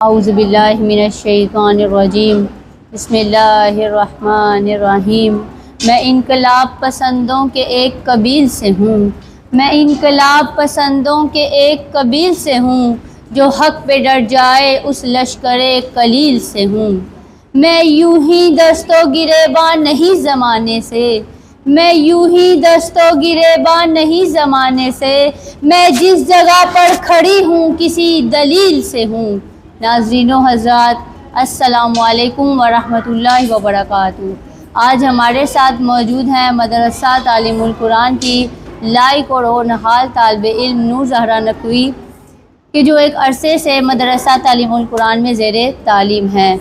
اعوذ باللہ من الشیطان الرجیم بسم اللہ الرحمن الرحیم۔ میں انقلاب پسندوں کے ایک قبیل سے ہوں، میں انقلاب پسندوں کے ایک قبیل سے ہوں، جو حق پہ ڈٹ جائے اس لشکر قلیل سے ہوں۔ میں یوں ہی دست و گریباں نہیں زمانے سے، میں یوں ہی دست و گریباں نہیں زمانے سے، میں جس جگہ پر کھڑی ہوں کسی دلیل سے ہوں۔ ناظرین و حضرات، السلام علیکم ورحمۃ اللہ وبرکاتہ۔ آج ہمارے ساتھ موجود ہیں مدرسہ تعلیم القرآن کی لائق اور ہونہار طالب علم نور زہرا نقوی کہ جو ایک عرصے سے مدرسہ تعلیم القرآن میں زیر تعلیم ہیں،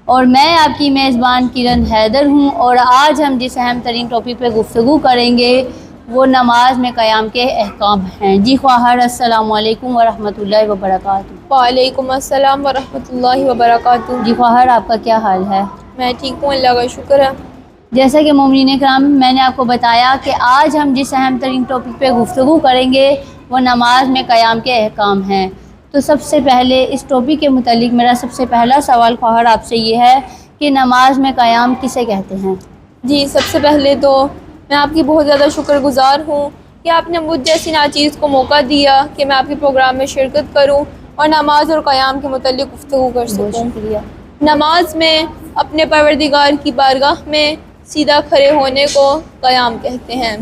اور میں آپ کی میزبان کرن حیدر ہوں، اور آج ہم جس اہم ترین ٹاپک پہ گفتگو کریں گے وہ نماز میں قیام کے احکام ہیں۔ جی خواہر، السلام علیکم ورحمۃ اللہ وبرکاتہ۔ وعلیکم السلام ورحمۃ اللہ وبرکاتہ۔ جی خواہر، آپ کا کیا حال ہے؟ میں ٹھیک ہوں، اللہ کا شکر ہے۔ جیسا کہ مومنین کرام، میں نے آپ کو بتایا کہ آج ہم جس اہم ترین ٹاپک پہ گفتگو کریں گے وہ نماز میں قیام کے احکام ہیں۔ تو سب سے پہلے اس ٹاپک کے متعلق میرا سب سے پہلا سوال خواہر آپ سے یہ ہے کہ نماز میں قیام کسے کہتے ہیں؟ جی، سب سے پہلے تو میں آپ کی بہت زیادہ شکر گزار ہوں کہ آپ نے مجھ جیسی ناچیز کو موقع دیا کہ میں آپ کے پروگرام میں شرکت کروں اور نماز اور قیام کے متعلق گفتگو کر بہت سکوں۔ شکریہ۔ نماز میں اپنے پروردگار کی بارگاہ میں سیدھا کھڑے ہونے کو قیام کہتے ہیں،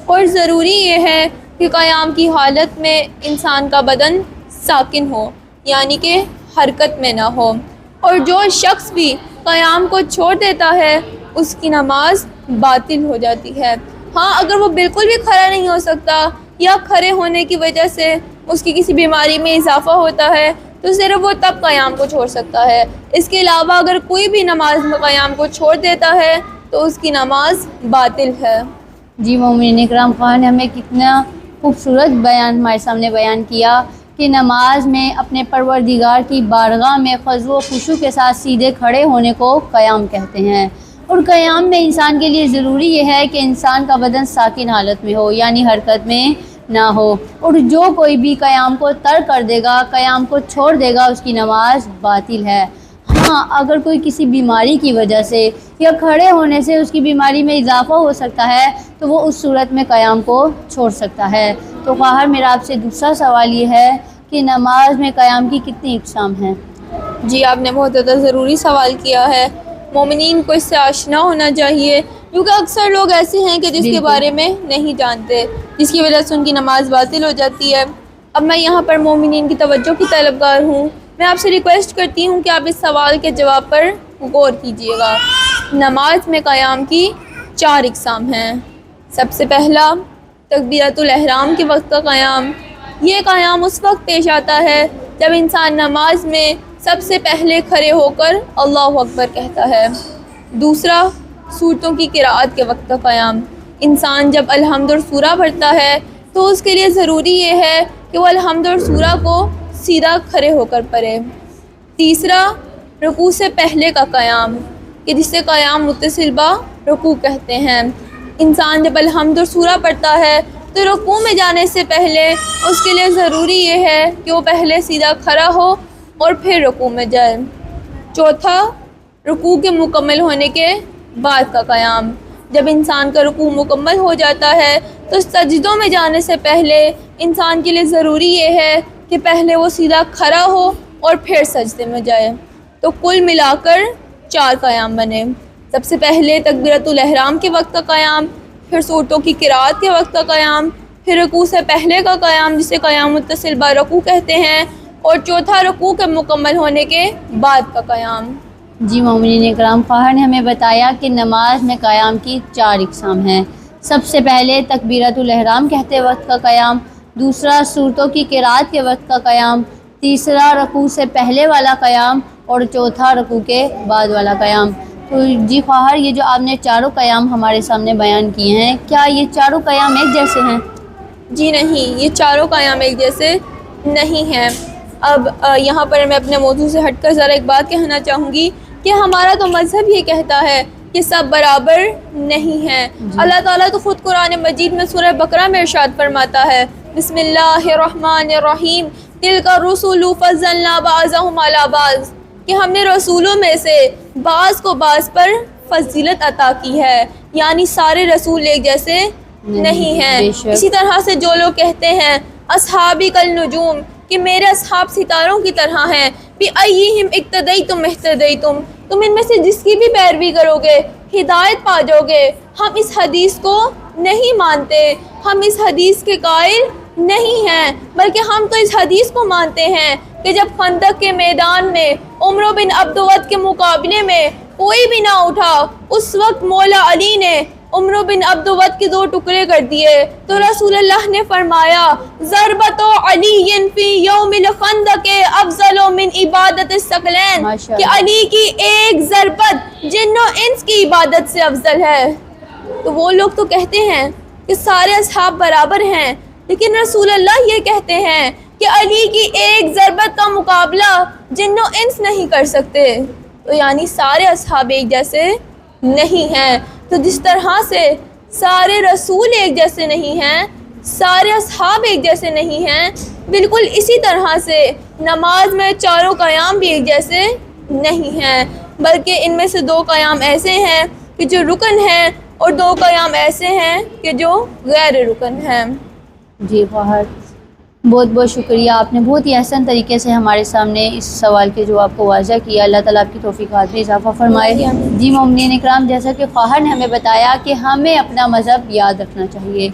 اور ضروری یہ ہے کہ قیام کی حالت میں انسان کا بدن ساکن ہو، یعنی کہ حرکت میں نہ ہو، اور جو شخص بھی قیام کو چھوڑ دیتا ہے اس کی نماز باطل ہو جاتی ہے۔ ہاں، اگر وہ بالکل بھی کھڑا نہیں ہو سکتا یا کھڑے ہونے کی وجہ سے اس کی کسی بیماری میں اضافہ ہوتا ہے تو صرف وہ تب قیام کو چھوڑ سکتا ہے۔ اس کے علاوہ اگر کوئی بھی نماز میں قیام کو چھوڑ دیتا ہے تو اس کی نماز باطل ہے۔ جی مومنین اکرام، خواہر نے ہمیں کتنا خوبصورت بیان ہمارے سامنے بیان کیا کہ نماز میں اپنے پروردگار کی بارگاہ میں خضوع و خشوع کے ساتھ سیدھے کھڑے ہونے کو قیام کہتے ہیں، اور قیام میں انسان کے لیے ضروری یہ ہے کہ انسان کا بدن ساکن حالت میں ہو، یعنی حرکت میں نہ ہو، اور جو کوئی بھی قیام کو ترک کر دے گا، قیام کو چھوڑ دے گا، اس کی نماز باطل ہے۔ ہاں، اگر کوئی کسی بیماری کی وجہ سے یا کھڑے ہونے سے اس کی بیماری میں اضافہ ہو سکتا ہے تو وہ اس صورت میں قیام کو چھوڑ سکتا ہے۔ تو خواہر، میرا آپ سے دوسرا سوال یہ ہے کہ نماز میں قیام کی کتنی اقسام ہیں؟ جی، آپ نے بہت زیادہ ضروری سوال کیا ہے۔ مومنین کو اس سے آشنا ہونا چاہیے، کیونکہ اکثر لوگ ایسے ہیں کہ جس کے بارے میں نہیں جانتے، جس کی وجہ سے ان کی نماز باطل ہو جاتی ہے۔ اب میں یہاں پر مومنین کی توجہ کی طلبگار ہوں، میں آپ سے ریکویسٹ کرتی ہوں کہ آپ اس سوال کے جواب پر غور کیجیے گا۔ نماز میں قیام کی 4 اقسام ہیں۔ سب سے پہلا، تکبیرۃ الاحرام کے وقت کا قیام۔ یہ قیام اس وقت پیش آتا ہے جب انسان نماز میں سب سے پہلے کھڑے ہو کر اللہ اکبر کہتا ہے۔ دوسرا، سورتوں کی قراءت کے وقت کا قیام۔ انسان جب الحمد اور سورہ پڑھتا ہے تو اس کے لیے ضروری یہ ہے کہ وہ الحمد اور سورہ کو سیدھا کھڑے ہو کر پڑھے۔ تیسرا، رکوع سے پہلے کا قیام، کہ جسے قیام متصل با رکوع کہتے ہیں۔ انسان جب الحمد اور سورہ پڑھتا ہے تو رکوع میں جانے سے پہلے اس کے لیے ضروری یہ ہے کہ وہ پہلے سیدھا کھڑا ہو اور پھر رکوع میں جائے۔ چوتھا، رکوع کے مکمل ہونے کے بعد کا قیام۔ جب انسان کا رکوع مکمل ہو جاتا ہے تو سجدوں میں جانے سے پہلے انسان کے لیے ضروری یہ ہے کہ پہلے وہ سیدھا کھڑا ہو اور پھر سجدے میں جائے۔ تو کل ملا کر 4 قیام بنے۔ سب سے پہلے تکبیرۃ الاحرام کے وقت کا قیام، پھر سورتوں کی قراءت کے وقت کا قیام، پھر رکوع سے پہلے کا قیام جسے قیام متصل با رکوع کہتے ہیں، اور چوتھا رکوع کے مکمل ہونے کے بعد کا قیام۔ جی مومنین اکرام، خواہر نے ہمیں بتایا کہ نماز میں قیام کی 4 اقسام ہیں۔ سب سے پہلے تکبیرۃ الاحرام کہتے وقت کا قیام، دوسرا سورتوں کی قراءت کے وقت کا قیام، تیسرا رکوع سے پہلے والا قیام، اور چوتھا رکوع کے بعد والا قیام۔ تو جی خواہر، یہ جو آپ نے 4 قیام ہمارے سامنے بیان کیے ہیں، کیا یہ 4 قیام ایک جیسے ہیں؟ جی نہیں، یہ 4 قیام ایک جیسے نہیں ہیں۔ اب یہاں پر میں اپنے موضوع سے ہٹ کر ذرا ایک بات کہنا چاہوں گی کہ ہمارا تو مذہب یہ کہتا ہے کہ سب برابر نہیں ہیں۔ اللہ تعالیٰ تو خود قرآن مجید میں سورہ بقرہ میں ارشاد فرماتا ہے، بسم اللہ الرحمن الرحیم، تلک الرسل فضلنا بعضهم علی بعض، کہ ہم نے رسولوں میں سے بعض کو بعض پر فضیلت عطا کی ہے، یعنی سارے رسول ایک جیسے نہیں ہیں۔ بے شک۔ اسی طرح سے جو لوگ کہتے ہیں اصحابی کالنجوم، کہ میرے اصحاب ستاروں کی طرح ہیں، بِأَيِّهِمْ اقتدیتم اہتدیتم، تم ان میں سے جس کی بھی پیروی کرو گے ہدایت پا جاؤ گے۔ ہم اس حدیث کو نہیں مانتے، ہم اس حدیث کے قائل نہیں ہیں، بلکہ ہم تو اس حدیث کو مانتے ہیں کہ جب خندق کے میدان میں عمر بن عبدود کے مقابلے میں کوئی بھی نہ اٹھا، اس وقت مولا علی نے عمر بن عبدود کے 2 ٹکڑے کر دیے، تو رسول اللہ نے فرمایا ضربت علی فی یوم الخندق افضل من عبادت الثقلین، کہ علی کی ایک ضربت جن و انس کی عبادت سے افضل ہے۔ تو وہ لوگ تو کہتے ہیں کہ سارے اصحاب برابر ہیں، لیکن رسول اللہ یہ کہتے ہیں کہ علی کی ایک ضربت کا مقابلہ جن و انس نہیں کر سکتے، تو یعنی سارے اصحاب ایک جیسے نہیں ہیں۔ تو جس طرح سے سارے رسول ایک جیسے نہیں ہیں، سارے اصحاب ایک جیسے نہیں ہیں، بالکل اسی طرح سے نماز میں چاروں قیام بھی ایک جیسے نہیں ہیں، بلکہ ان میں سے 2 قیام ایسے ہیں کہ جو رکن ہیں، اور 2 قیام ایسے ہیں کہ جو غیر رکن ہیں۔ جی خواہر، بہت بہت شکریہ، آپ نے بہت ہی احسن طریقے سے ہمارے سامنے اس سوال کے جواب کو واضح کیا۔ اللہ تعالیٰ آپ کی توفیقات میں اضافہ فرمائے۔ جی مومنین اکرام، جیسا کہ خواہر نے ہمیں بتایا کہ ہمیں اپنا مذہب یاد رکھنا چاہیے۔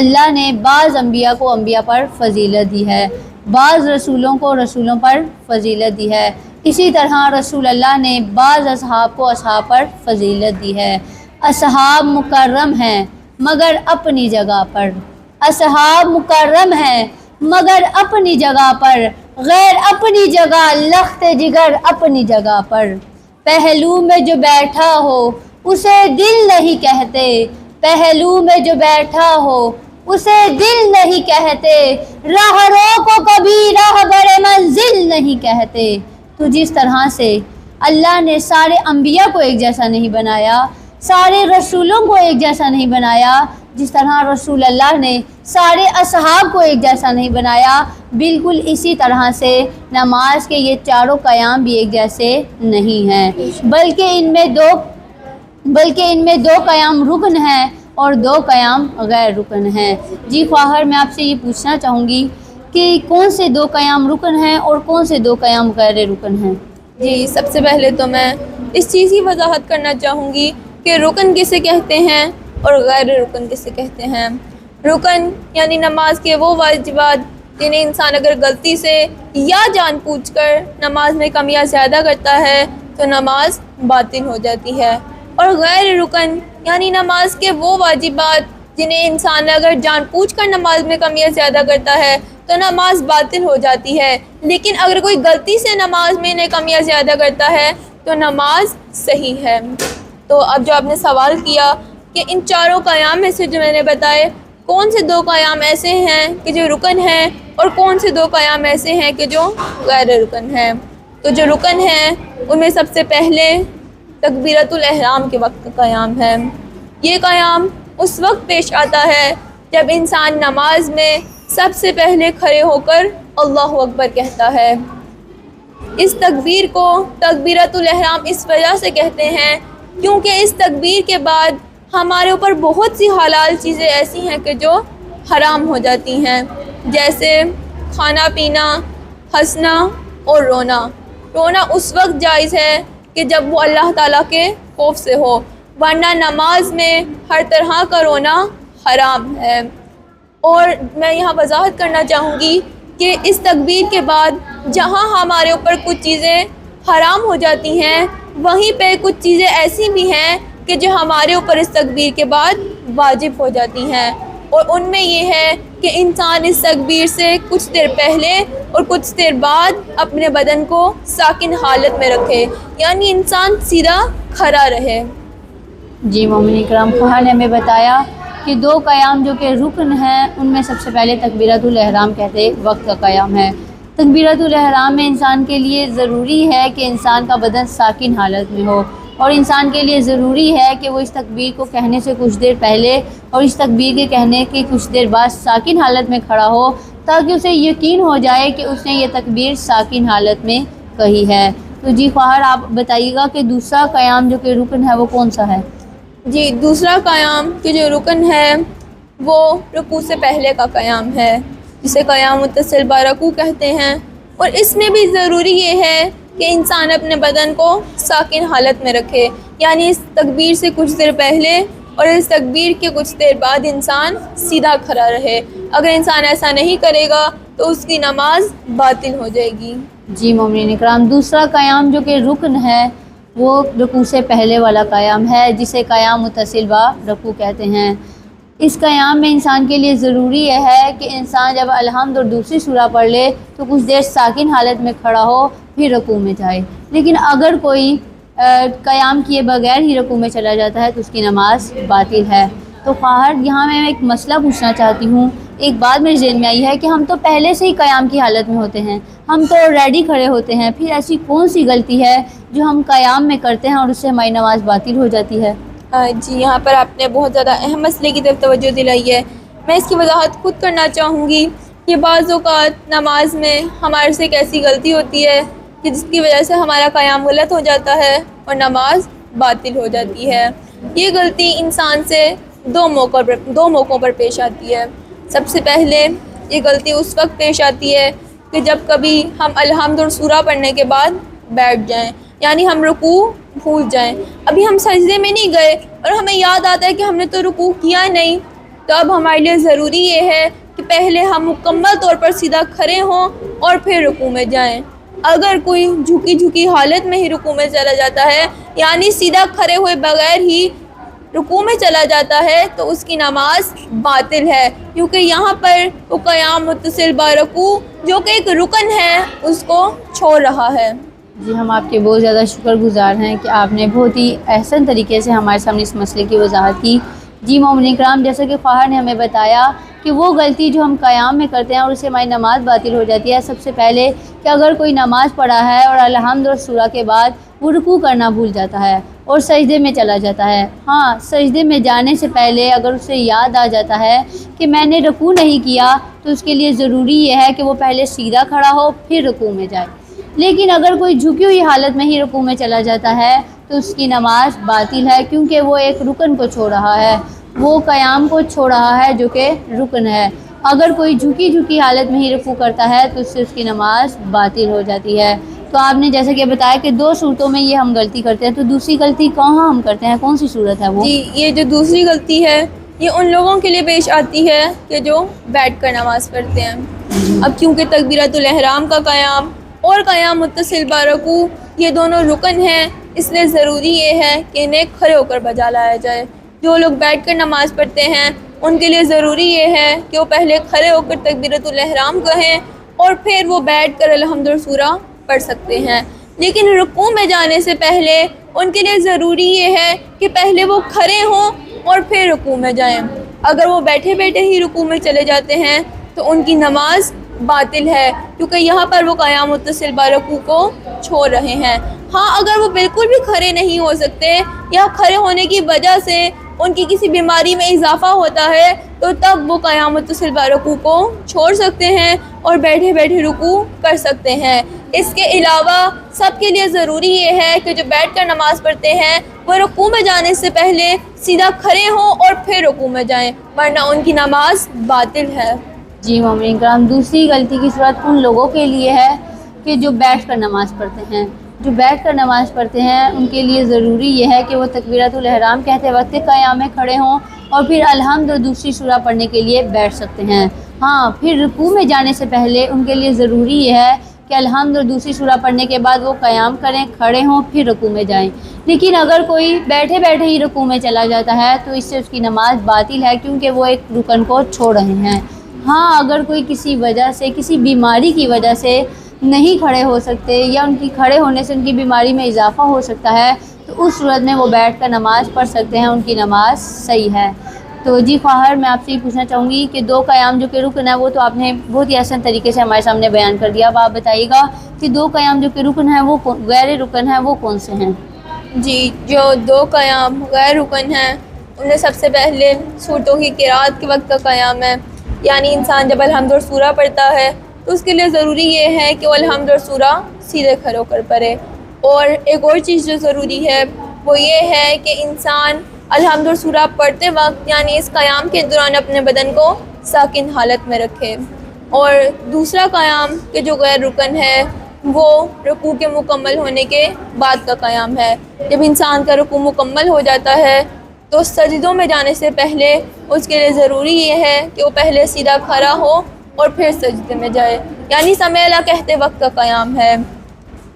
اللہ نے بعض انبیاء کو انبیاء پر فضیلت دی ہے، بعض رسولوں کو رسولوں پر فضیلت دی ہے، اسی طرح رسول اللہ نے بعض اصحاب کو اصحاب پر فضیلت دی ہے۔ اصحاب مکرم ہیں مگر اپنی جگہ پر، اصحاب مکرم ہیں مگر اپنی جگہ پر، غیر اپنی جگہ لخت جگر اپنی جگہ پر۔ پہلو میں جو بیٹھا ہو اسے دل نہیں کہتے، پہلو میں جو بیٹھا ہو اسے دل نہیں کہتے، راہرو کو کبھی راہبر منزل نہیں کہتے۔ تو جس طرح سے اللہ نے سارے انبیاء کو ایک جیسا نہیں بنایا، سارے رسولوں کو ایک جیسا نہیں بنایا، جس طرح رسول اللہ نے سارے اصحاب کو ایک جیسا نہیں بنایا، بالکل اسی طرح سے نماز کے یہ چاروں قیام بھی ایک جیسے نہیں ہیں، بلکہ ان میں دو قیام رکن ہیں اور 2 قیام غیر رکن ہیں۔ جی خواہر، میں آپ سے یہ پوچھنا چاہوں گی کہ کون سے 2 قیام رکن ہیں اور کون سے 2 قیام غیر رکن ہیں؟ جی، سب سے پہلے تو میں اس چیز کی وضاحت کرنا چاہوں گی کہ رکن کسے کہتے ہیں اور غیر رکن کسے کہتے ہیں۔ رکن یعنی نماز کے وہ واجبات جنہیں انسان اگر غلطی سے یا جان بوجھ کر نماز میں کم یا زیادہ کرتا ہے تو نماز باطل ہو جاتی ہے، اور غیر رکن یعنی نماز کے وہ واجبات جنہیں انسان اگر جان بوجھ کر نماز میں کم یا زیادہ کرتا ہے تو نماز باطل ہو جاتی ہے، لیکن اگر کوئی غلطی سے نماز میں انہیں کم یا زیادہ کرتا ہے تو نماز صحیح ہے۔ تو اب جو آپ نے سوال کیا کہ ان چاروں قیام میں سے جو میں نے بتائے کون سے 2 قیام ایسے ہیں کہ جو رکن ہیں اور کون سے 2 قیام ایسے ہیں کہ جو غیر رکن ہیں، تو جو رکن ہیں ان میں سب سے پہلے تکبیرۃ الاحرام کے وقت کا قیام ہے۔ یہ قیام اس وقت پیش آتا ہے جب انسان نماز میں سب سے پہلے کھڑے ہو کر اللہ اکبر کہتا ہے۔ اس تکبیر کو تکبیرۃ الاحرام اس وجہ سے کہتے ہیں کیونکہ اس تکبیر کے بعد ہمارے اوپر بہت سی حلال چیزیں ایسی ہیں کہ جو حرام ہو جاتی ہیں، جیسے کھانا پینا، ہنسنا اور رونا۔ رونا اس وقت جائز ہے کہ جب وہ اللہ تعالیٰ کے خوف سے ہو، ورنہ نماز میں ہر طرح کا رونا حرام ہے۔ اور میں یہاں وضاحت کرنا چاہوں گی کہ اس تکبیر کے بعد جہاں ہمارے اوپر کچھ چیزیں حرام ہو جاتی ہیں، وہیں پہ کچھ چیزیں ایسی بھی ہیں کہ جو ہمارے اوپر اس تکبیر کے بعد واجب ہو جاتی ہیں، اور ان میں یہ ہے کہ انسان اس تکبیر سے کچھ دیر پہلے اور کچھ دیر بعد اپنے بدن کو ساکن حالت میں رکھے، یعنی انسان سیدھا کھڑا رہے۔ جی مومن اکرام، خواہر نے ہمیں بتایا کہ 2 قیام جو کہ رکن ہیں ان میں سب سے پہلے تکبیرۃ الاحرام کہتے وقت کا قیام ہے۔ تکبیرۃ الاحرام میں انسان کے لیے ضروری ہے کہ انسان کا بدن ساکن حالت میں ہو، اور انسان کے لیے ضروری ہے کہ وہ اس تکبیر کو کہنے سے کچھ دیر پہلے اور اس تکبیر کے کہنے کے کچھ دیر بعد ساکن حالت میں کھڑا ہو، تاکہ اسے یقین ہو جائے کہ اس نے یہ تکبیر ساکن حالت میں کہی ہے۔ تو جی خواہر آپ بتائیے گا کہ دوسرا قیام جو کہ رکن ہے وہ کون سا ہے؟ جی دوسرا قیام کے جو رکن ہے وہ رکوع سے پہلے کا قیام ہے، جسے قیام متصل با رکوع کہتے ہیں، اور اس میں بھی ضروری یہ ہے کہ انسان اپنے بدن کو ساکن حالت میں رکھے، یعنی اس تکبیر سے کچھ دیر پہلے اور اس تکبیر کے کچھ دیر بعد انسان سیدھا کھڑا رہے۔ اگر انسان ایسا نہیں کرے گا تو اس کی نماز باطل ہو جائے گی۔ جی مومنین اکرام، دوسرا قیام جو کہ رکن ہے وہ رکوع سے پہلے والا قیام ہے، جسے قیام متصل با رکوع کہتے ہیں۔ اس قیام میں انسان کے لیے ضروری یہ ہے کہ انسان جب الحمد اور دوسری سورہ پڑھ لے تو کچھ دیر ساکن حالت میں کھڑا ہو پھر رکوع میں جائے، لیکن اگر کوئی قیام کیے بغیر ہی رکوع میں چلا جاتا ہے تو اس کی نماز باطل ہے۔ تو خواہر یہاں میں ایک مسئلہ پوچھنا چاہتی ہوں، ایک بات میرے ذہن میں آئی ہے کہ ہم تو پہلے سے ہی قیام کی حالت میں ہوتے ہیں، ہم تو ریڈی کھڑے ہوتے ہیں، پھر ایسی کون سی غلطی ہے جو ہم قیام میں کرتے ہیں اور اس سے ہماری نماز باطل ہو جاتی ہے؟ جی یہاں پر آپ نے بہت زیادہ اہم مسئلے کی طرف توجہ دلائی ہے۔ میں اس کی وضاحت خود کرنا چاہوں گی کہ بعض اوقات نماز میں ہمارے سے ایک ایسی غلطی ہوتی ہے کہ جس کی وجہ سے ہمارا قیام غلط ہو جاتا ہے اور نماز باطل ہو جاتی ہے۔ یہ غلطی انسان سے دو موقعوں پر پیش آتی ہے۔ سب سے پہلے یہ غلطی اس وقت پیش آتی ہے کہ جب کبھی ہم الحمد اور سورہ پڑھنے کے بعد بیٹھ جائیں، یعنی ہم رکوع بھول جائیں، ابھی ہم سجدے میں نہیں گئے اور ہمیں یاد آتا ہے کہ ہم نے تو رکوع کیا نہیں، تو اب ہمارے لیے ضروری یہ ہے کہ پہلے ہم مکمل طور پر سیدھا کھڑے ہوں اور پھر رکوع میں جائیں۔ اگر کوئی جھکی حالت میں ہی رکوع میں چلا جاتا ہے، یعنی سیدھا کھڑے ہوئے بغیر ہی رکوع میں چلا جاتا ہے، تو اس کی نماز باطل ہے، کیونکہ یہاں پر وہ قیام متصل با رکوع جو کہ ایک رکن ہے اس کو چھوڑ رہا ہے۔ جی ہم آپ کے بہت زیادہ شکر گزار ہیں کہ آپ نے بہت ہی احسن طریقے سے ہمارے سامنے اس مسئلے کی وضاحت کی۔ جی مومنین کرام، جیسا کہ خواہر نے ہمیں بتایا کہ وہ غلطی جو ہم قیام میں کرتے ہیں اور اس سے ہماری نماز باطل ہو جاتی ہے، سب سے پہلے کہ اگر کوئی نماز پڑھا ہے اور الحمد اور سورہ کے بعد وہ رکوع کرنا بھول جاتا ہے اور سجدے میں چلا جاتا ہے، ہاں سجدے میں جانے سے پہلے اگر اسے یاد آ جاتا ہے کہ میں نے رکوع نہیں کیا تو اس کے لیے ضروری یہ ہے کہ وہ پہلے سیدھا کھڑا ہو پھر رکوع میں جائے۔ لیکن اگر کوئی جھکی ہوئی حالت میں ہی رکوع میں چلا جاتا ہے تو اس کی نماز باطل ہے، کیونکہ وہ ایک رکن کو چھوڑ رہا ہے، وہ قیام کو چھوڑ رہا ہے جو کہ رکن ہے۔ اگر کوئی جھکی حالت میں ہی رکوع کرتا ہے تو اس سے اس کی نماز باطل ہو جاتی ہے۔ تو آپ نے جیسے کہ بتایا کہ دو صورتوں میں یہ ہم غلطی کرتے ہیں، تو دوسری غلطی کہاں ہم کرتے ہیں، کون سی صورت ہے وہ؟ جی یہ جو دوسری غلطی ہے یہ ان لوگوں کے لیے پیش آتی ہے کہ جو بیٹھ کر نماز پڑھتے ہیں۔ اب کیونکہ تکبیرۃ الاحرام کا قیام اور قیام متصل با رکوع یہ دونوں رکن ہیں، اس لیے ضروری یہ ہے کہ انہیں کھڑے ہو کر بجا لایا جائے۔ جو لوگ بیٹھ کر نماز پڑھتے ہیں ان کے لیے ضروری یہ ہے کہ وہ پہلے کھڑے ہو کر تکبیرۃ الاحرام کہیں اور پھر وہ بیٹھ کر الحمد اور سورہ پڑھ سکتے ہیں، لیکن رکوع میں جانے سے پہلے ان کے لیے ضروری یہ ہے کہ پہلے وہ کھڑے ہوں اور پھر رکوع میں جائیں۔ اگر وہ بیٹھے بیٹھے ہی رکوع میں چلے جاتے ہیں تو ان کی نماز باطل ہے، کیونکہ یہاں پر وہ قیام متصل با رکوع کو چھوڑ رہے ہیں۔ ہاں اگر وہ بالکل بھی کھڑے نہیں ہو سکتے یا کھڑے ہونے کی وجہ سے ان کی کسی بیماری میں اضافہ ہوتا ہے تو تب وہ قیام متصل با رکوع کو چھوڑ سکتے ہیں اور بیٹھے بیٹھے رکوع کر سکتے ہیں۔ اس کے علاوہ سب کے لیے ضروری یہ ہے کہ جو بیٹھ کر نماز پڑھتے ہیں وہ رکوع میں جانے سے پہلے سیدھا کھڑے ہوں اور پھر رکوع میں جائیں، ورنہ ان کی نماز باطل ہے۔ جی مومنین کرام، دوسری غلطی کی صورت ان لوگوں کے لیے ہے کہ جو بیٹھ کر نماز پڑھتے ہیں۔ جو بیٹھ کر نماز پڑھتے ہیں ان کے لیے ضروری یہ ہے کہ وہ تکبیرۃ الاحرام کہتے وقت قیام میں کھڑے ہوں اور پھر الحمد اور دوسری سورہ پڑھنے کے لیے بیٹھ سکتے ہیں۔ ہاں پھر رکوع میں جانے سے پہلے ان کے لیے ضروری یہ ہے کہ الحمد اور دوسری سورہ پڑھنے کے بعد وہ قیام کریں، کھڑے ہوں، پھر رکوع میں جائیں۔ لیکن اگر کوئی بیٹھے بیٹھے ہی رکوع میں چلا جاتا ہے تو اس سے اس کی نماز باطل ہے، کیونکہ وہ ایک رکن کو چھوڑ رہے ہیں۔ ہاں اگر کوئی کسی وجہ سے، کسی بیماری کی وجہ سے نہیں کھڑے ہو سکتے یا ان کی کھڑے ہونے سے ان کی بیماری میں اضافہ ہو سکتا ہے تو اس صورت میں وہ بیٹھ کر نماز پڑھ سکتے ہیں، ان کی نماز صحیح ہے۔ تو جی خواہر میں آپ سے یہ پوچھنا چاہوں گی کہ دو قیام جو کہ رکن ہے وہ تو آپ نے بہت ہی آسان طریقے سے ہمارے سامنے بیان کر دیا، اب آپ بتائیے گا کہ دو قیام جو کہ رکن ہیں وہ غیر رکن ہیں وہ کون سے ہیں؟ جی جو دو قیام غیر رکن ہیں ان میں سب سے پہلے سورتوں کی قرات کے وقت کا قیام ہے۔ یعنی انسان جب الحمد اور سورہ پڑھتا ہے تو اس کے لیے ضروری یہ ہے کہ وہ الحمد اور سورہ سیدھے کھڑے ہو کر پڑھے. اور ایک اور چیز جو ضروری ہے وہ یہ ہے کہ انسان الحمد اور سورہ پڑھتے وقت یعنی اس قیام کے دوران اپنے بدن کو ساکن حالت میں رکھے. اور دوسرا قیام کے جو غیر رکن ہے وہ رکوع کے مکمل ہونے کے بعد کا قیام ہے. جب انسان کا رکوع مکمل ہو جاتا ہے تو سجدوں میں جانے سے پہلے اس کے لیے ضروری یہ ہے کہ وہ پہلے سیدھا کھڑا ہو اور پھر سجدے میں جائے، یعنی سمع اللہ کہتے وقت کا قیام ہے.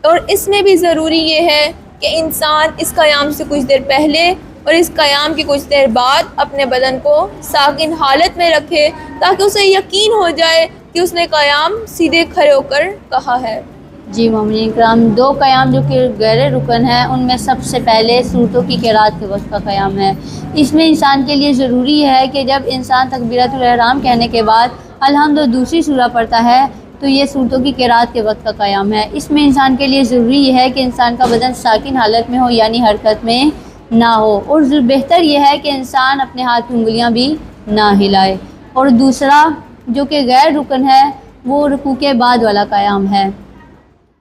اور اس میں بھی ضروری یہ ہے کہ انسان اس قیام سے کچھ دیر پہلے اور اس قیام کی کچھ دیر بعد اپنے بدن کو ساکن حالت میں رکھے تاکہ اسے یقین ہو جائے کہ اس نے قیام سیدھے کھڑے ہو کر کہا ہے. جی مومنین کرام، دو قیام جو کہ غیر رکن ہیں ان میں سب سے پہلے سورتوں کی قرأت کے وقت کا قیام ہے. اس میں انسان کے لیے ضروری ہے کہ جب انسان تکبیرۃ الاحرام کہنے کے بعد الحمد اور دوسری سورہ پڑھتا ہے تو یہ سورتوں کی قرأت کے وقت کا قیام ہے. اس میں انسان کے لیے ضروری یہ ہے کہ انسان کا بدن ساکن حالت میں ہو یعنی حرکت میں نہ ہو، اور بہتر یہ ہے کہ انسان اپنے ہاتھ کی انگلیاں بھی نہ ہلائے. اور دوسرا جو کہ غیر رکن ہے وہ رکوع کے بعد والا قیام ہے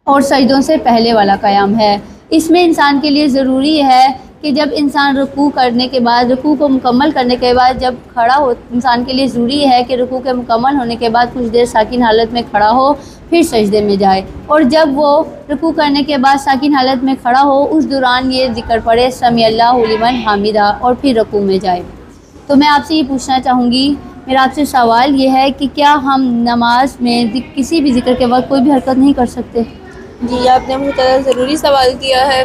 اور سجدوں سے پہلے والا قیام ہے. اس میں انسان کے لیے ضروری ہے کہ جب انسان رکوع کرنے کے بعد رکوع کو مکمل کرنے کے بعد جب کھڑا ہو، انسان کے لیے ضروری ہے کہ رکوع کے مکمل ہونے کے بعد کچھ دیر ساکن حالت میں کھڑا ہو پھر سجدے میں جائے، اور جب وہ رکوع کرنے کے بعد ساکن حالت میں کھڑا ہو اس دوران یہ ذکر پڑھے سمیع اللہ لمن حمیدہ اور پھر رکوع میں جائے. تو میں آپ سے یہ پوچھنا چاہوں گی، میرا آپ سے سوال یہ ہے کہ کیا ہم نماز میں کسی بھی ذکر کے وقت کوئی بھی حرکت نہیں کر سکتے؟ جی، آپ نے بہت زیادہ ضروری سوال کیا ہے.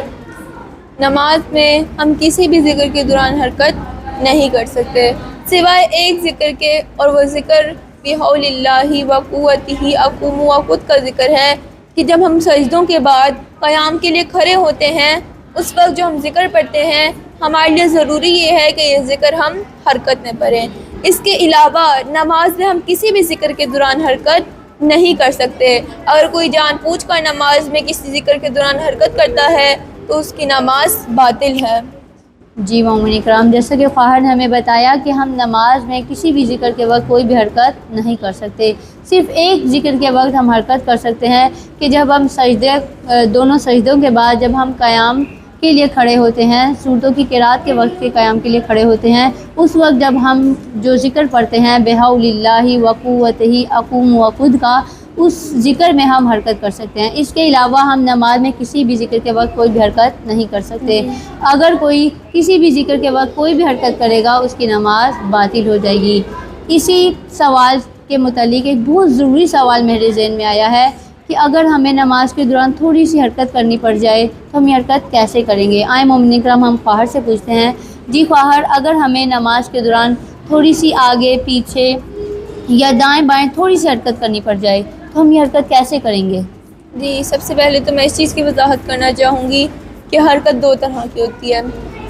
نماز میں ہم کسی بھی ذکر کے دوران حرکت نہیں کر سکتے سوائے ایک ذکر کے، اور وہ ذکر بحول اللہ و قوتہ اقوم وقت کا ذکر ہے کہ جب ہم سجدوں کے بعد قیام کے لیے کھڑے ہوتے ہیں اس وقت جو ہم ذکر پڑھتے ہیں ہمارے لیے ضروری یہ ہے کہ یہ ذکر ہم حرکت میں پڑھیں. اس کے علاوہ نماز میں ہم کسی بھی ذکر کے دوران حرکت نہیں کر سکتے. اگر کوئی جان پوچھ کر نماز میں کسی ذکر کے دوران حرکت کرتا ہے تو اس کی نماز باطل ہے. جی مومنین کرام، جیسا کہ خواہر نے ہمیں بتایا کہ ہم نماز میں کسی بھی ذکر کے وقت کوئی بھی حرکت نہیں کر سکتے. صرف ایک ذکر کے وقت ہم حرکت کر سکتے ہیں کہ جب ہم دونوں سجدوں کے بعد جب ہم قیام کے لیے کھڑے ہوتے ہیں، سورتوں کی قرأت کے وقت کے قیام کے لیے کھڑے ہوتے ہیں، اس وقت جب ہم جو ذکر پڑھتے ہیں بحول اللہ و قوتہ اقوم وقت کا، اس ذکر میں ہم حرکت کر سکتے ہیں. اس کے علاوہ ہم نماز میں کسی بھی ذکر کے وقت کوئی بھی حرکت نہیں کر سکتے. اگر کوئی کسی بھی ذکر کے وقت کوئی بھی حرکت کرے گا اس کی نماز باطل ہو جائے گی. اسی سوال کے متعلق ایک بہت ضروری سوال میرے ذہن میں آیا ہے کہ اگر ہمیں نماز کے دوران تھوڑی سی حرکت کرنی پڑ جائے تو ہم یہ حرکت کیسے کریں گے؟ آئے مومنین کرام ہم خواہر سے پوچھتے ہیں. جی خواہر، اگر ہمیں نماز کے دوران تھوڑی سی آگے پیچھے یا دائیں بائیں تھوڑی سی حرکت کرنی پڑ جائے تو ہم یہ حرکت کیسے کریں گے؟ جی، سب سے پہلے تو میں اس چیز کی وضاحت کرنا چاہوں گی کہ حرکت دو طرح کی ہوتی ہے.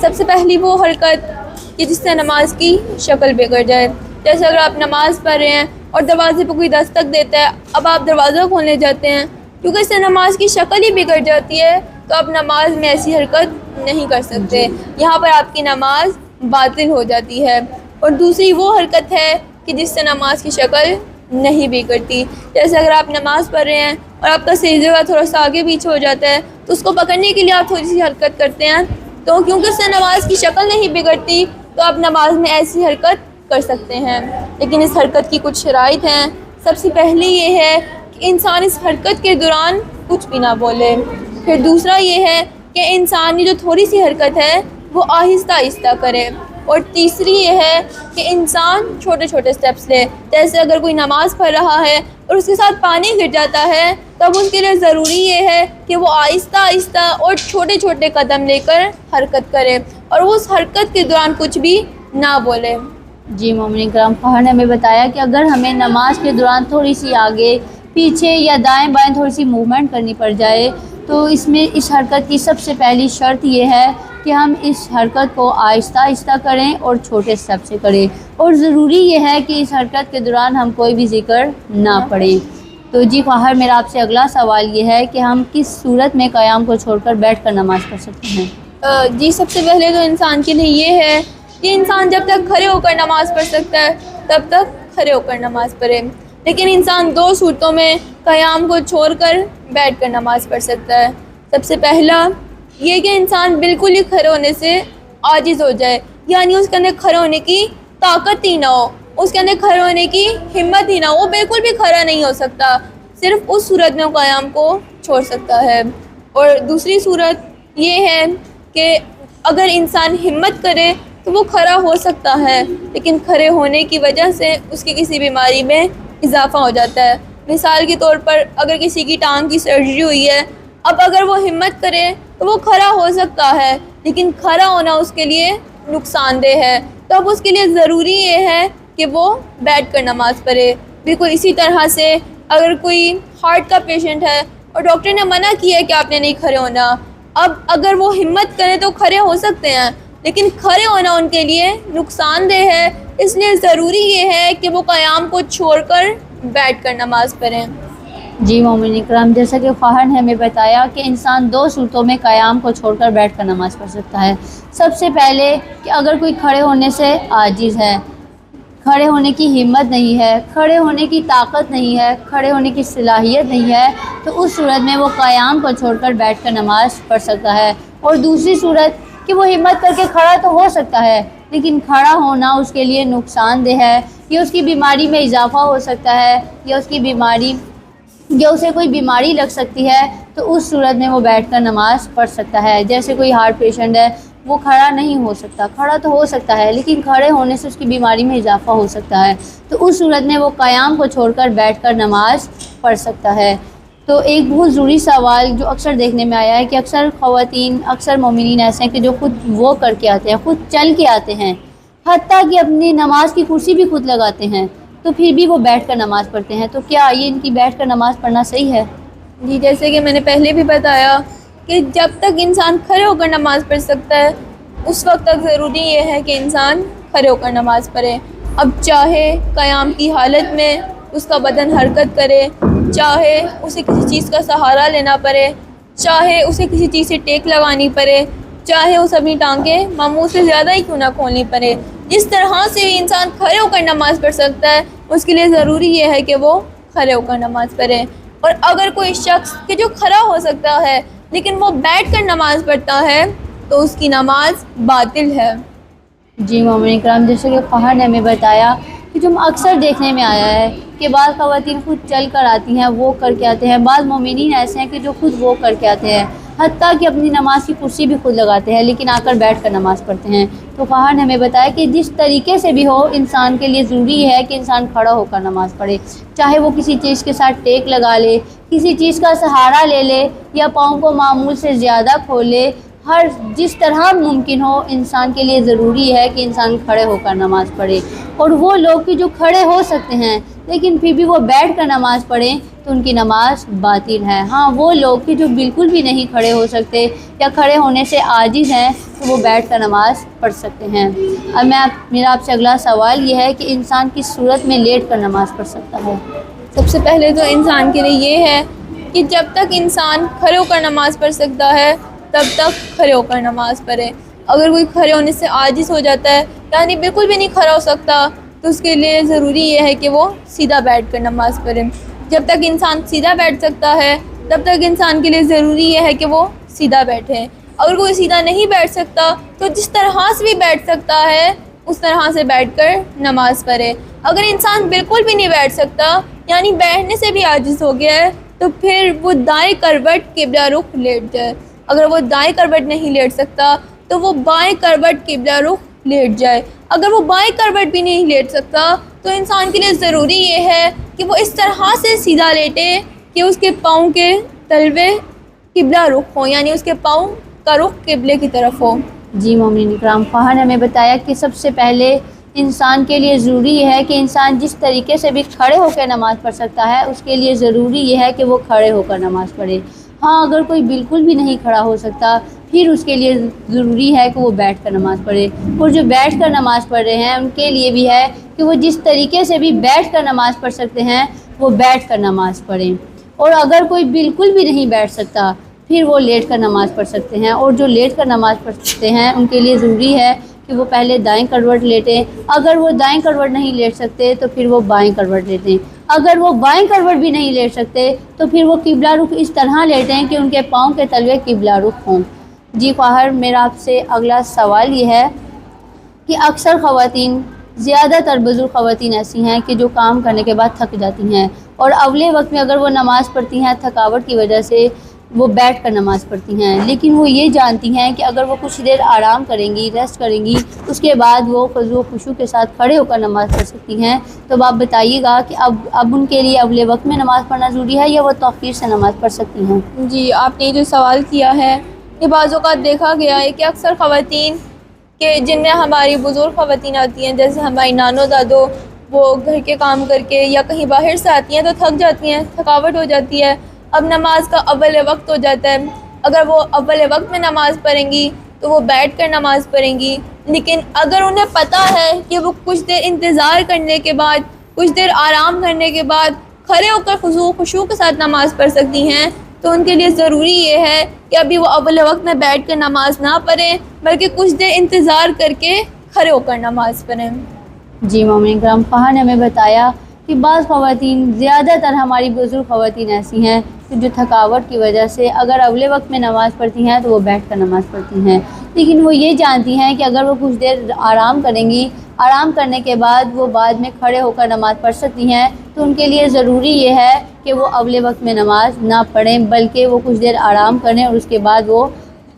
سب سے پہلی وہ حرکت کہ جس سے نماز کی شکل بگڑ جائے. جیسے اگر آپ نماز پڑھ رہے ہیں اور دروازے پہ کوئی دستک دیتا ہے، اب آپ دروازہ کھولنے جاتے ہیں، کیونکہ اس سے نماز کی شکل ہی بگڑ جاتی ہے تو آپ نماز میں ایسی حرکت نہیں کر سکتے. یہاں پر آپ کی نماز باطل ہو جاتی ہے. اور دوسری وہ حرکت ہے کہ جس سے نماز کی شکل نہیں بگڑتی. جیسے اگر آپ نماز پڑھ رہے ہیں اور آپ کا سجدے کا تھوڑا سا آگے پیچھے ہو جاتا ہے تو اس کو پکڑنے کے لیے آپ تھوڑی سی حرکت کرتے ہیں، تو کیونکہ اس سے نماز کی شکل نہیں بگڑتی تو آپ نماز میں ایسی حرکت کر سکتے ہیں. لیکن اس حرکت کی کچھ شرائط ہیں. سب سے پہلی یہ ہے کہ انسان اس حرکت کے دوران کچھ بھی نہ بولے. پھر دوسرا یہ ہے کہ انسان کی جو تھوڑی سی حرکت ہے وہ آہستہ آہستہ کرے. اور تیسری یہ ہے کہ انسان چھوٹے چھوٹے سٹیپس لے. جیسے اگر کوئی نماز پڑھ رہا ہے اور اس کے ساتھ پانی گر جاتا ہے تب اس کے لیے ضروری یہ ہے کہ وہ آہستہ آہستہ اور چھوٹے چھوٹے قدم لے کر حرکت کرے اور وہ اس حرکت کے دوران کچھ بھی نہ بولے. جی مومنین کرام، خواہر نے ہمیں بتایا کہ اگر ہمیں نماز کے دوران تھوڑی سی آگے پیچھے یا دائیں بائیں تھوڑی سی موومنٹ کرنی پڑ جائے تو اس میں اس حرکت کی سب سے پہلی شرط یہ ہے کہ ہم اس حرکت کو آہستہ آہستہ کریں اور چھوٹے سٹیپ سے کریں. اور ضروری یہ ہے کہ اس حرکت کے دوران ہم کوئی بھی ذکر نہ پڑھیں. تو جی خواہر، میرا آپ سے اگلا سوال یہ ہے کہ ہم کس صورت میں قیام کو چھوڑ کر بیٹھ کر نماز پڑھ سکتے ہیں؟ جی، سب سے پہلے تو انسان کے لیے یہ ہے کہ انسان جب تک کھڑے ہو کر نماز پڑھ سکتا ہے تب تک کھڑے ہو کر نماز پڑھے، لیکن انسان دو صورتوں میں قیام کو چھوڑ کر بیٹھ کر نماز پڑھ سکتا ہے۔ سب سے پہلا یہ کہ انسان بالکل ہی کھڑے ہونے سے عاجز ہو جائے، یعنی اس کے اندر کھڑے ہونے کی طاقت ہی نہ ہو، اس کے اندر کھڑے ہونے کی ہمت ہی نہ ہو، وہ بالکل بھی کھڑا نہیں ہو سکتا، صرف اس صورت میں وہ قیام کو چھوڑ سکتا ہے۔ اور دوسری صورت یہ ہے کہ اگر انسان ہمت کرے تو وہ کھڑا ہو سکتا ہے، لیکن کھڑے ہونے کی وجہ سے اس کی کسی بیماری میں اضافہ ہو جاتا ہے۔ مثال کے طور پر اگر کسی کی ٹانگ کی سرجری ہوئی ہے، اب اگر وہ ہمت کرے تو وہ کھڑا ہو سکتا ہے، لیکن کھڑا ہونا اس کے لیے نقصان دہ ہے، تو اب اس کے لیے ضروری یہ ہے کہ وہ بیٹھ کر نماز پڑھے۔ بالکل اسی طرح سے اگر کوئی ہارٹ کا پیشنٹ ہے اور ڈاکٹر نے منع کیا ہے کہ آپ نے نہیں کھڑے ہونا، اب اگر وہ ہمت کرے تو کھڑے ہو سکتے ہیں، لیکن کھڑے ہونا ان کے لیے نقصان دہ ہے، اس لیے ضروری یہ ہے کہ وہ قیام کو چھوڑ کر بیٹھ کر نماز پڑھیں۔ جی مومنین کرام، جیسا کہ خواہر نے ہمیں بتایا کہ انسان دو صورتوں میں قیام کو چھوڑ کر بیٹھ کر نماز پڑھ سکتا ہے۔ سب سے پہلے کہ اگر کوئی کھڑے ہونے سے عاجز ہے، کھڑے ہونے کی ہمت نہیں ہے، کھڑے ہونے کی طاقت نہیں ہے، کھڑے ہونے کی صلاحیت نہیں ہے، تو اس صورت میں وہ قیام کو چھوڑ کر بیٹھ کر نماز پڑھ سکتا ہے۔ اور دوسری صورت کہ وہ ہمت کر کے کھڑا تو ہو سکتا ہے، لیکن کھڑا ہونا اس کے لیے نقصان دہ ہے، یا اس کی بیماری میں اضافہ ہو سکتا ہے، یا اسے کوئی بیماری لگ سکتی ہے، تو اس صورت میں وہ بیٹھ کر نماز پڑھ سکتا ہے۔ جیسے کوئی ہارٹ پیشنٹ ہے، وہ کھڑا نہیں ہو سکتا، کھڑا تو ہو سکتا ہے لیکن کھڑے ہونے سے اس کی بیماری میں اضافہ ہو سکتا ہے، تو اس صورت میں وہ قیام کو چھوڑ کر بیٹھ کر نماز پڑھ سکتا ہے۔ تو ایک بہت ضروری سوال جو اکثر دیکھنے میں آیا ہے کہ اکثر خواتین، اکثر مومنین ایسے ہیں کہ جو خود وہ کر کے آتے ہیں، خود چل کے آتے ہیں، حتیٰ کہ اپنی نماز کی کرسی بھی خود لگاتے ہیں، تو پھر بھی وہ بیٹھ کر نماز پڑھتے ہیں، تو کیا یہ ان کی بیٹھ کر نماز پڑھنا صحیح ہے؟ جی، جیسے کہ میں نے پہلے بھی بتایا کہ جب تک انسان کھڑے ہو کر نماز پڑھ سکتا ہے اس وقت تک ضروری یہ ہے کہ انسان کھڑے ہو کر نماز پڑھے۔ اب چاہے قیام کی حالت میں اس کا بدن حرکت کرے، چاہے اسے کسی چیز کا سہارا لینا پڑے، چاہے اسے کسی چیز سے ٹیک لگانی پڑے، چاہے اسے اپنی ٹانگیں معمول سے زیادہ ہی کیوں نہ کھولنی پڑے، جس طرح سے بھی انسان کھڑے ہو کر نماز پڑھ سکتا ہے اس کے لیے ضروری یہ ہے کہ وہ کھڑے ہو کر نماز پڑھے۔ اور اگر کوئی شخص کہ جو کھڑا ہو سکتا ہے لیکن وہ بیٹھ کر نماز پڑھتا ہے تو اس کی نماز باطل ہے۔ جی مومنین کرام، جیسے کہ خواہر نے ہمیں بتایا کہ جو اکثر دیکھنے میں آیا ہے کہ بعض خواتین خود چل کر آتی ہیں، وہ کر کے آتے ہیں، بعض مومنین ایسے ہیں کہ جو خود وہ کر کے آتے ہیں، حتیٰ کہ اپنی نماز کی کرسی بھی خود لگاتے ہیں لیکن آ کر بیٹھ کر نماز پڑھتے ہیں۔ تو خواہر نے ہمیں بتایا کہ جس طریقے سے بھی ہو، انسان کے لیے ضروری ہے کہ انسان کھڑا ہو کر نماز پڑھے، چاہے وہ کسی چیز کے ساتھ ٹیک لگا لے، کسی چیز کا سہارا لے لے، یا پاؤں کو معمول سے زیادہ کھولے، جس طرح ممکن ہو انسان کے لیے ضروری ہے کہ انسان کھڑے ہو کر نماز پڑھے۔ اور وہ لوگ کہ جو کھڑے ہو سکتے ہیں لیکن پھر بھی وہ بیٹھ کر نماز پڑھیں تو ان کی نماز باطل ہے۔ ہاں، وہ لوگ کہ جو بالکل بھی نہیں کھڑے ہو سکتے یا کھڑے ہونے سے عاجز ہیں تو وہ بیٹھ کر نماز پڑھ سکتے ہیں۔ اب میرا آپ سے اگلا سوال یہ ہے کہ انسان کس صورت میں لیٹ کر نماز پڑھ سکتا ہے؟ سب سے پہلے تو انسان کے لیے یہ ہے کہ جب تک انسان کھڑے ہو کر نماز پڑھ سکتا ہے تب تک کھڑے ہو کر نماز پڑھے۔ اگر کوئی کھڑے ہونے سے عاجز ہو جاتا ہے، یعنی بالکل بھی نہیں کھڑا ہو سکتا، تو اس کے لیے ضروری یہ ہے کہ وہ سیدھا بیٹھ کر نماز پڑھے۔ جب تک انسان سیدھا بیٹھ سکتا ہے تب تک انسان کے لیے ضروری یہ ہے کہ وہ سیدھا بیٹھے۔ اگر کوئی سیدھا نہیں بیٹھ سکتا تو جس طرح سے بھی بیٹھ سکتا ہے اس طرح سے بیٹھ کر نماز پڑھے۔ اگر انسان بالکل بھی نہیں بیٹھ سکتا، یعنی بیٹھنے سے بھی عاجز ہو گیا ہے، تو پھر وہ دائیں کروٹ قبلہ رخ لیٹ جائے۔ اگر وہ دائیں کروٹ نہیں لیٹ سکتا تو وہ بائیں کروٹ قبلہ رخ لیٹ جائے۔ اگر وہ بائیں کروٹ بھی نہیں لیٹ سکتا تو انسان کے لیے ضروری یہ ہے کہ وہ اس طرح سے سیدھا لیٹے کہ اس کے پاؤں کے تلوے قبلہ رخ ہو، یعنی اس کے پاؤں کا رخ قبلے کی طرف ہو۔ جی مومنین کرام، خواہر نے ہمیں بتایا کہ سب سے پہلے انسان کے لیے ضروری یہ ہے کہ انسان جس طریقے سے بھی کھڑے ہو کر نماز پڑھ سکتا ہے اس کے لیے ضروری یہ ہے کہ وہ کھڑے ہو کر نماز پڑھے۔ ہاں، اگر کوئی بالکل بھی نہیں کھڑا ہو سکتا پھر اس کے لیے ضروری ہے کہ وہ بیٹھ کر نماز پڑھے۔ اور جو بیٹھ کر نماز پڑھ رہے ہیں ان کے لیے بھی ہے کہ وہ جس طریقے سے بھی بیٹھ کر نماز پڑھ سکتے ہیں وہ بیٹھ کر نماز پڑھیں۔ اور اگر کوئی بالکل بھی نہیں بیٹھ سکتا پھر وہ لیٹ کر نماز پڑھ سکتے ہیں۔ اور جو لیٹ کر نماز پڑھ سکتے ہیں ان کے لیے ضروری ہے کہ وہ پہلے دائیں کروٹ لیٹیں، اگر وہ دائیں کروٹ نہیں لیٹ سکتے تو پھر وہ بائیں کروٹ لیٹیں، اگر وہ بائیں کروٹ بھی نہیں لیٹ سکتے تو پھر وہ قبلہ رخ اس طرح لیٹیں کہ ان کے پاؤں کے تلوے قبلہ رخ ہوں۔ جی خواہر، میرا آپ سے اگلا سوال یہ ہے کہ اکثر خواتین، زیادہ تر بزرگ خواتین ایسی ہیں کہ جو کام کرنے کے بعد تھک جاتی ہیں، اور اولے وقت میں اگر وہ نماز پڑھتی ہیں تھکاوٹ کی وجہ سے وہ بیٹھ کر نماز پڑھتی ہیں، لیکن وہ یہ جانتی ہیں کہ اگر وہ کچھ دیر آرام کریں گی، ریسٹ کریں گی، اس کے بعد وہ خضوع و خشوع کے ساتھ کھڑے ہو کر نماز پڑھ سکتی ہیں، تو آپ بتائیے گا کہ اب ان کے لیے اولے وقت میں نماز پڑھنا ضروری ہے یا وہ تاخیر سے نماز پڑھ سکتی ہیں؟ جی، آپ نے جو سوال کیا ہے، یہ بعض اوقات دیکھا گیا ہے کہ اکثر خواتین کہ جن میں ہماری بزرگ خواتین آتی ہیں، جیسے ہماری نانو دادو، وہ گھر کے کام کر کے یا کہیں باہر سے آتی ہیں تو تھک جاتی ہیں، تھکاوٹ ہو جاتی ہے، اب نماز کا اول وقت ہو جاتا ہے، اگر وہ اول وقت میں نماز پڑھیں گی تو وہ بیٹھ کر نماز پڑھیں گی، لیکن اگر انہیں پتہ ہے کہ وہ کچھ دیر انتظار کرنے کے بعد، کچھ دیر آرام کرنے کے بعد کھڑے ہو کر خضوع و خشوع کے ساتھ نماز پڑھ سکتی ہیں، تو ان کے لیے ضروری یہ ہے کہ ابھی وہ اول وقت میں بیٹھ کر نماز نہ پڑھیں، بلکہ کچھ دیر انتظار کر کے کھڑے ہو کر نماز پڑھیں۔ جی مومنین کرام، خواہر نے ہمیں بتایا کہ بعض خواتین، زیادہ تر ہماری بزرگ خواتین ایسی ہیں کہ جو تھکاوٹ کی وجہ سے اگر اولے وقت میں نماز پڑھتی ہیں تو وہ بیٹھ کر نماز پڑھتی ہیں، لیکن وہ یہ جانتی ہیں کہ اگر وہ کچھ دیر آرام کریں گی، آرام کرنے کے بعد وہ بعد میں کھڑے ہو کر نماز پڑھ سکتی ہیں، تو ان کے لیے ضروری یہ ہے کہ وہ اولے وقت میں نماز نہ پڑھیں، بلکہ وہ کچھ دیر آرام کریں اور اس کے بعد وہ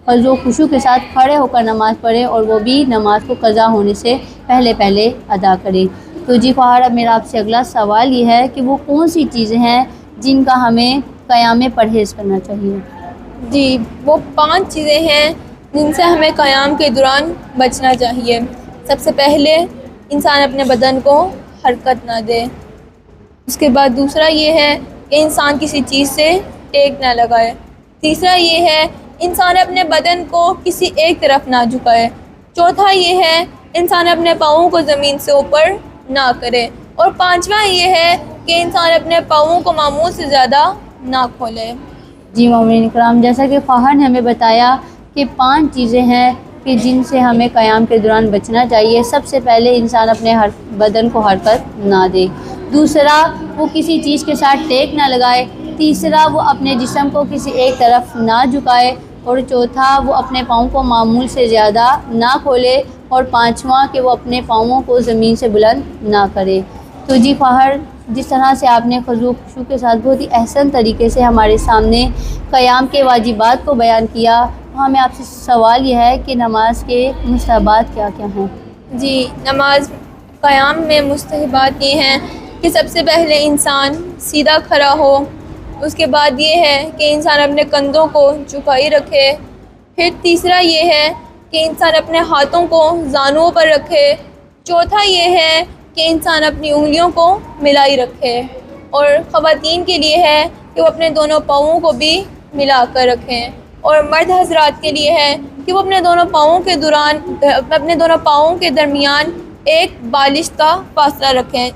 خضوع و خشوع کے ساتھ کھڑے ہو کر نماز پڑھیں، اور وہ بھی نماز کو قضا ہونے سے پہلے ادا کریں۔ تو جی خواہر، اب میرا آپ سے اگلا سوال یہ ہے کہ وہ کون سی چیزیں ہیں جن کا ہمیں قیام میں پرہیز کرنا چاہیے؟ جی، وہ 5 چیزیں ہیں جن سے ہمیں قیام کے دوران بچنا چاہیے۔ سب سے پہلے انسان اپنے بدن کو حرکت نہ دے، اس کے بعد دوسرا یہ ہے کہ انسان کسی چیز سے ٹیک نہ لگائے، تیسرا یہ ہے انسان اپنے بدن کو کسی ایک طرف نہ جھکائے، چوتھا یہ ہے انسان اپنے پاؤں کو زمین سے اوپر نہ کرے، اور پانچواں یہ ہے کہ انسان اپنے پاؤں کو معمول سے زیادہ نہ کھولے۔ جی مومنین کرام، جیسا کہ خواہر نے ہمیں بتایا کہ 5 چیزیں ہیں کہ جن سے ہمیں قیام کے دوران بچنا چاہیے۔ سب سے پہلے انسان اپنے بدن کو حرکت نہ دے، دوسرا وہ کسی چیز کے ساتھ ٹیک نہ لگائے، تیسرا وہ اپنے جسم کو کسی ایک طرف نہ جھکائے، اور چوتھا وہ اپنے پاؤں کو معمول سے زیادہ نہ کھولے، اور پانچواں کہ وہ اپنے پاؤں کو زمین سے بلند نہ کرے۔ تو جی خواہر، جس طرح سے آپ نے خضوع و خشوع کے ساتھ بہت ہی احسن طریقے سے ہمارے سامنے قیام کے واجبات کو بیان کیا، ہمیں آپ سے سوال یہ ہے کہ نماز کے مستحبات کیا کیا ہیں؟ جی، نماز قیام میں مستحبات یہ ہیں کہ سب سے پہلے انسان سیدھا کھڑا ہو، اس کے بعد یہ ہے کہ انسان اپنے کندھوں کو جھکائی رکھے، پھر تیسرا یہ ہے کہ انسان اپنے ہاتھوں کو زانوں پر رکھے، چوتھا یہ ہے کہ انسان اپنی انگلیوں کو ملائی رکھے، اور خواتین کے لیے ہے کہ وہ اپنے دونوں پاؤں کو بھی ملا کر رکھیں، اور مرد حضرات کے لیے ہے کہ وہ اپنے دونوں پاؤں کے درمیان ایک بالش کا فاصلہ رکھیں۔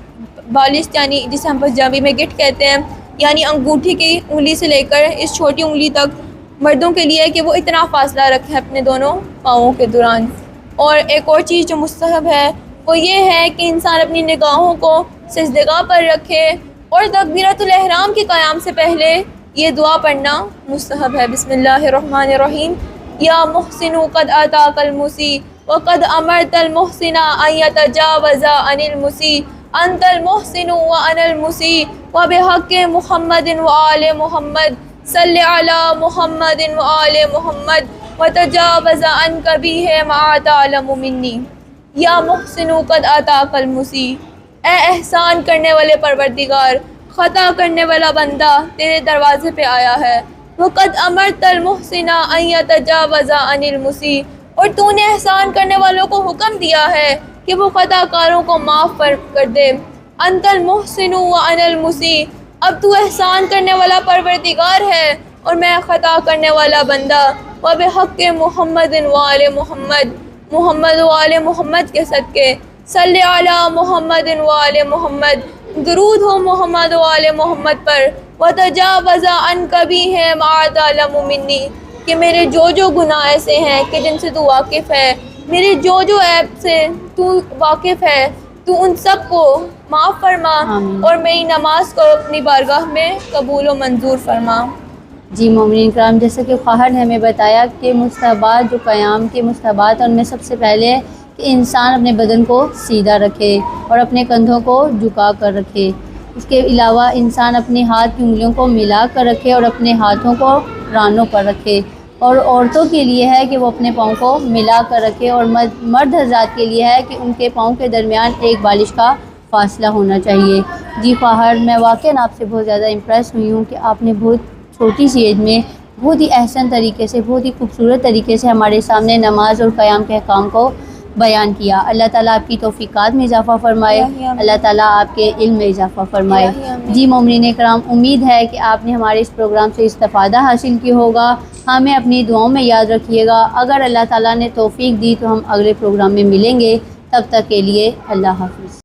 بالش یعنی جسے ہم پنجابی میں گٹھ کہتے ہیں، یعنی انگوٹھی کی انگلی سے لے کر اس چھوٹی انگلی تک مردوں کے لیے کہ وہ اتنا فاصلہ رکھیں اپنے دونوں پاؤں کے دوران۔ اور ایک اور چیز جو مستحب ہے وہ یہ ہے کہ انسان اپنی نگاہوں کو سجدگاہ پر رکھے، اور تکبیرۃ الاحرام کے قیام سے پہلے یہ دعا پڑھنا مستحب ہے۔ بسم اللہ الرحمن الرحیم، یا محسن قد آتاک المسی وقد امرت المحسن ان یتجاوز عن المسی، انت المحسن وانا المسی وبحق محمد وآل محمد صلی علی محمد وآل محمد وتجاوز عن کبیہ ما تعلم منی۔ یا محسن قد آتاک المسی، اے احسان کرنے والے پروردگار، خطا کرنے والا بندہ تیرے دروازے پہ آیا ہے۔ وقد امرت المحسن ان یتجاوز عن المسی، اور تو نے احسان کرنے والوں کو حکم دیا ہے کہ وہ خطا کاروں کو معاف کر دے۔ انت المحسن وانا المسی، اب تو احسان کرنے والا پروردگار ہے اور میں خطا کرنے والا بندہ۔ وبحق محمد وآل محمد، محمد و آل محمد کے صدقے، صلی علی محمد وآل محمد، درود ہو محمد و آل محمد پر، وتجاوز عن کبیہ ما تعلم منی، کہ میرے جو گناہ ایسے ہیں کہ جن سے تو واقف ہے میرے جو عیب سے تو واقف ہے تو ان سب کو معاف فرما آمین۔ اور میری نماز کو اپنی بارگاہ میں قبول و منظور فرما۔ جی مومنین کرام، جیسا کہ خواہر نے ہمیں بتایا کہ مستحبات جو قیام کے مستحبات ہیں ان میں سب سے پہلے کہ انسان اپنے بدن کو سیدھا رکھے اور اپنے کندھوں کو جھکا کر رکھے۔ اس کے علاوہ انسان اپنے ہاتھ کی انگلیوں کو ملا کر رکھے اور اپنے ہاتھوں کو رانوں پر رکھے، اور عورتوں کے لیے ہے کہ وہ اپنے پاؤں کو ملا کر رکھے، اور مرد حضرات کے لیے ہے کہ ان کے پاؤں کے درمیان ایک بالش کا فاصلہ ہونا چاہیے۔ جی خواہر، میں واقعاً آپ سے بہت زیادہ امپریس ہوئی ہوں کہ آپ نے بہت چھوٹی سی ایج میں بہت ہی احسن طریقے سے، بہت ہی خوبصورت طریقے سے ہمارے سامنے نماز اور قیام کے احکام کو بیان کیا۔ اللہ تعالیٰ آپ کی توفیقات میں اضافہ فرمائے، اللہ تعالیٰ آپ کے علم میں اضافہ فرمائے۔ جی مومنین کرام، امید ہے کہ آپ نے ہمارے اس پروگرام سے استفادہ حاصل کیا ہوگا۔ ہمیں اپنی دعاؤں میں یاد رکھیے گا۔ اگر اللہ تعالیٰ نے توفیق دی تو ہم اگلے پروگرام میں ملیں گے۔ تب تک کے لیے اللہ حافظ۔